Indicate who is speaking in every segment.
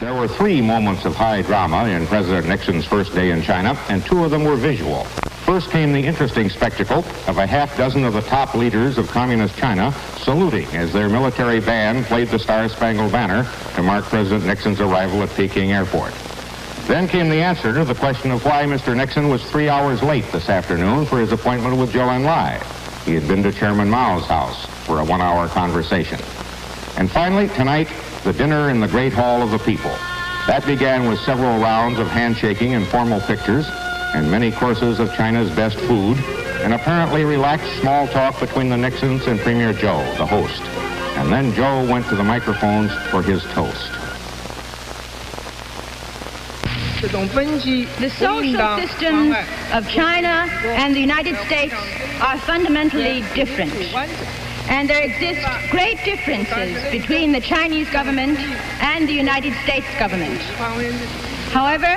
Speaker 1: There were 3 moments of high drama in President Nixon's first day in China, and 2 of them were visual. First came the interesting spectacle of a half dozen of the top leaders of Communist China saluting as their military band played the Star-Spangled Banner to mark President Nixon's arrival at Peking Airport. Then came the answer to the question of why Mr. Nixon was 3 hours late this afternoon for his appointment with Zhou Enlai. He had been to Chairman Mao's house for a 1-hour conversation. And finally, tonight, the dinner in the Great Hall of the People. That began with several rounds of handshaking and formal pictures, and many courses of China's best food, and apparently relaxed small talk between the Nixons and Premier Zhou, the host. And then Zhou went to the microphones for his toast.
Speaker 2: The social systems of China and the United States are fundamentally different. And there exist great differences between the Chinese government and the United States government. However,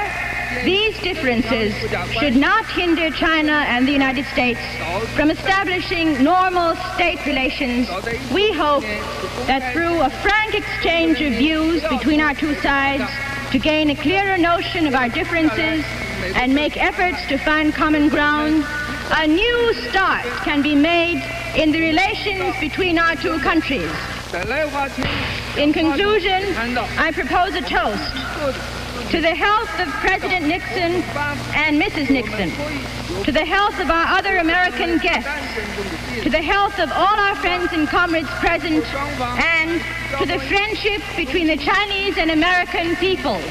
Speaker 2: these differences should not hinder China and the United States from establishing normal state relations. We hope that through a frank exchange of views between our 2 sides, to gain a clearer notion of our differences and make efforts to find common ground, a new start can be made in the relations between our 2 countries. In conclusion, I propose a toast to the health of President Nixon and Mrs. Nixon, to the health of our other American guests, to the health of all our friends and comrades present, and to the friendship between the Chinese and American peoples.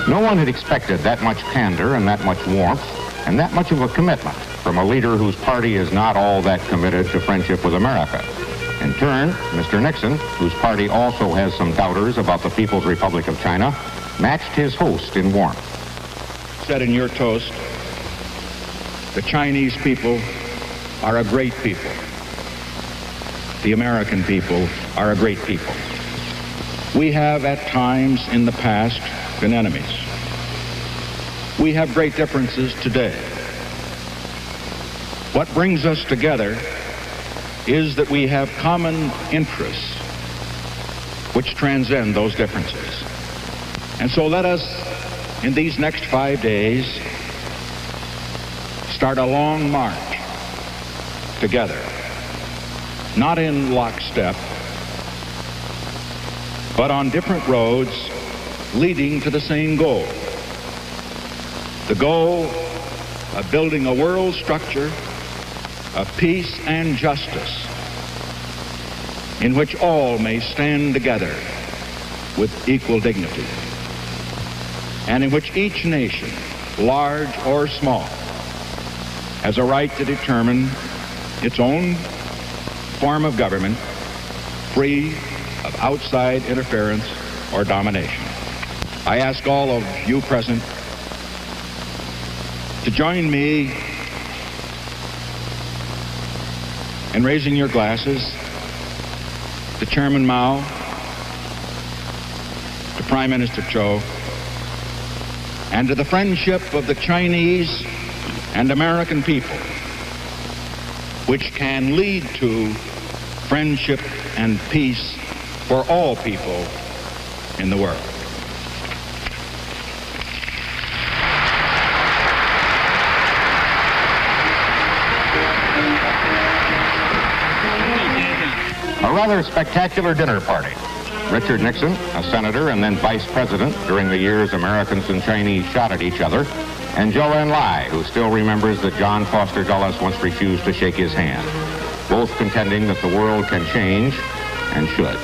Speaker 1: No one had expected that much candor and that much warmth and that much of a commitment from a leader whose party is not all that committed to friendship with America. In turn, Mr. Nixon, whose party also has some doubters about the People's Republic of China, matched his host in warmth.
Speaker 3: Said in your toast, the Chinese people are a great people. The American people are a great people. We have at times in the past been enemies. We have great differences today. What brings us together is that we have common interests which transcend those differences. And so let us, in these next 5 days, start a long march together, not in lockstep, but on different roads leading to the same goal. The goal of building a world structure of peace and justice in which all may stand together with equal dignity, and in which each nation, large or small, has a right to determine its own form of government, free of outside interference or domination. I ask all of you present to join me in raising your glasses to Chairman Mao, to Prime Minister Zhou, and to the friendship of the Chinese and American people, which can lead to friendship and peace for all people in the world.
Speaker 1: A rather spectacular dinner party. Richard Nixon, a senator and then vice president during the years Americans and Chinese shot at each other, and Zhou Enlai, who still remembers that John Foster Dulles once refused to shake his hand, both contending that the world can change and should.